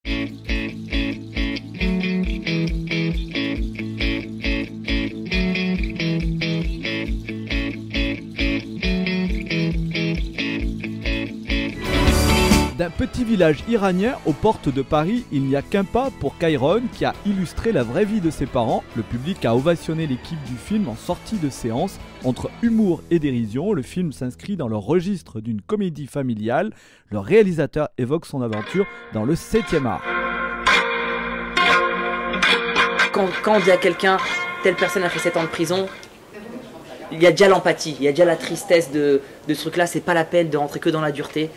D'un petit village iranien aux portes de Paris, il n'y a qu'un pas pour Kairon qui a illustré la vraie vie de ses parents. Le public a ovationné l'équipe du film en sortie de séance. Entre humour et dérision, le film s'inscrit dans le registre d'une comédie familiale. Le réalisateur évoque son aventure dans le 7e art. Quand on dit à quelqu'un, telle personne a fait 7 ans de prison, il y a déjà l'empathie, il y a déjà la tristesse de ce truc-là, c'est pas la peine de rentrer que dans la dureté.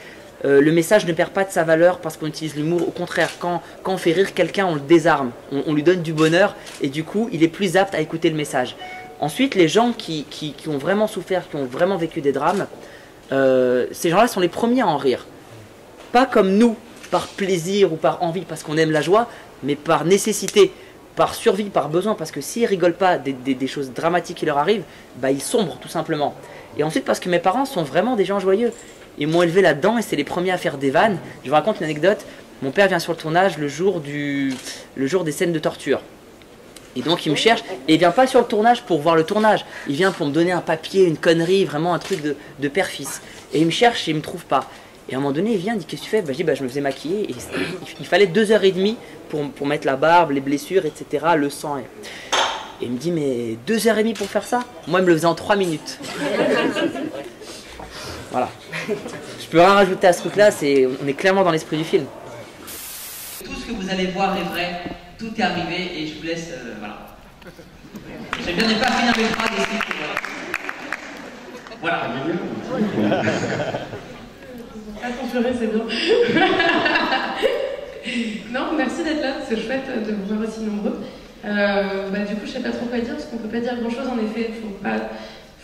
Le message ne perd pas de sa valeur parce qu'on utilise l'humour. Au contraire, quand on fait rire quelqu'un, on le désarme, on lui donne du bonheur et du coup, il est plus apte à écouter le message. Ensuite, les gens qui ont vraiment souffert, qui ont vraiment vécu des drames, ces gens-là sont les premiers à en rire. Pas comme nous, par plaisir ou par envie, parce qu'on aime la joie, mais par nécessité, par survie, par besoin, parce que s'ils rigolent pas des choses dramatiques qui leur arrivent, bah ils sombrent tout simplement. Et ensuite parce que mes parents sont vraiment des gens joyeux. Ils m'ont élevé là-dedans et c'est les premiers à faire des vannes. Je vous raconte une anecdote. Mon père vient sur le tournage le jour des scènes de torture. Et donc il me cherche et il vient pas sur le tournage pour voir le tournage. Il vient pour me donner un papier, une connerie, vraiment un truc de père-fils. Et il me cherche et il me trouve pas. Et à un moment donné, il vient, il dit qu'est-ce que tu fais? Bah, je dis je me faisais maquiller. Et il fallait 2h30 pour mettre la barbe, les blessures, etc., le sang. Et il me dit mais 2h30 pour faire ça? Moi, il me le faisait en 3 minutes. Voilà. Je peux rien rajouter à ce truc-là, on est clairement dans l'esprit du film. Tout ce que vous allez voir est vrai, tout est arrivé et je vous laisse, voilà. J'ai bien pas fini avec le bras ici. Voilà. Attentionné, c'est bien. Non, merci d'être là, c'est chouette de vous voir aussi nombreux. Du coup, je sais pas trop quoi dire parce qu'on peut pas dire grand-chose en effet,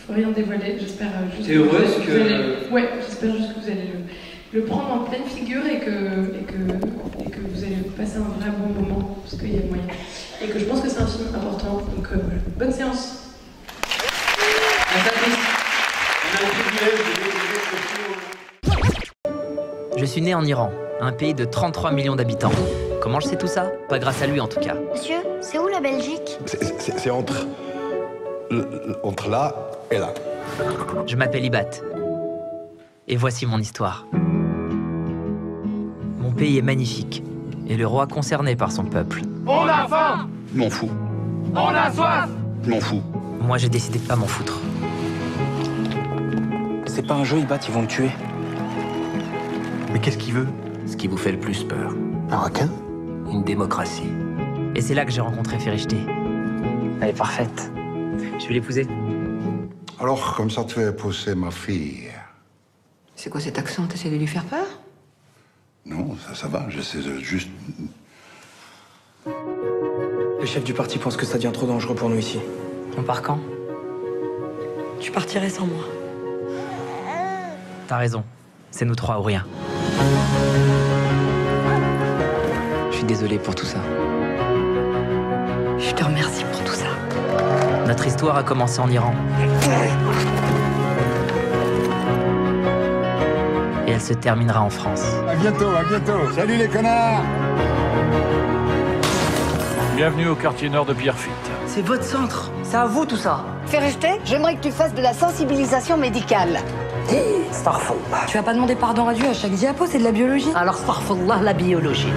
faut rien dévoiler, j'espère juste T'es heureuse que... Ouais, j'espère juste que vous allez le prendre en pleine figure et que vous allez passer un vrai bon moment, parce qu'il y a moyen. Et que je pense que c'est un film important, donc voilà. Bonne séance. Je suis né en Iran, un pays de 33 millions d'habitants. Comment je sais tout ça? Pas grâce à lui en tout cas. Monsieur, c'est où la Belgique? C'est entre là et là. Je m'appelle Ibat. Et voici mon histoire. Mon pays est magnifique. Et le roi concerné par son peuple. On a faim! Je m'en fous. On a soif! Je m'en fous. Moi j'ai décidé de pas m'en foutre. C'est pas un jeu, Ibat, ils vont le tuer. Mais qu'est-ce qu'il veut? Ce qui vous fait le plus peur. Un requin? Une démocratie. Et c'est là que j'ai rencontré Ferichté. Elle est parfaite. Je vais l'épouser. Alors, comme ça, tu vas épouser ma fille. C'est quoi cet accent? T'essaies de lui faire peur? Non, ça va, j'essaie de juste... Le chef du parti pense que ça devient trop dangereux pour nous ici. On part quand? Tu partirais sans moi. T'as raison. C'est nous trois ou rien. Je suis désolé pour tout ça. Je te remercie pour tout ça. Notre histoire a commencé en Iran. Et elle se terminera en France. À bientôt, à bientôt. Salut les connards! Bienvenue au quartier nord de Pierrefitte. C'est votre centre. C'est à vous tout ça. Ferichté, j'aimerais que tu fasses de la sensibilisation médicale. Starfallah. Tu vas pas demander pardon à Dieu à chaque diapo, c'est de la biologie. Alors, Starfallah, la biologie.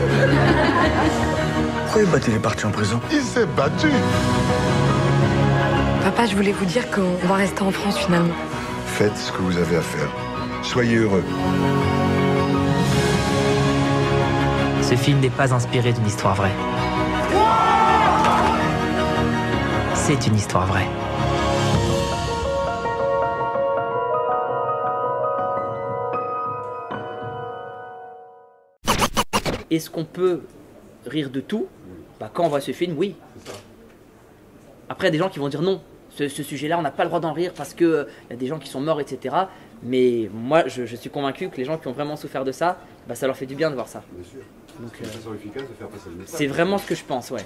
Pourquoi Ibat, il est parti en prison? Il s'est battu! Papa, je voulais vous dire qu'on va rester en France finalement. Faites ce que vous avez à faire. Soyez heureux. Ce film n'est pas inspiré d'une histoire vraie. C'est une histoire vraie. Est-ce qu'on peut rire de tout? Quand on voit ce film, oui. Après, il y a des gens qui vont dire non. Ce sujet-là, on n'a pas le droit d'en rire parce qu'il y a des gens qui sont morts, etc. Mais moi, je suis convaincu que les gens qui ont vraiment souffert de ça, ça leur fait du bien de voir ça. Bien sûr. Donc, c'est efficace de faire passer le message. C'est vraiment ce que je pense, ouais.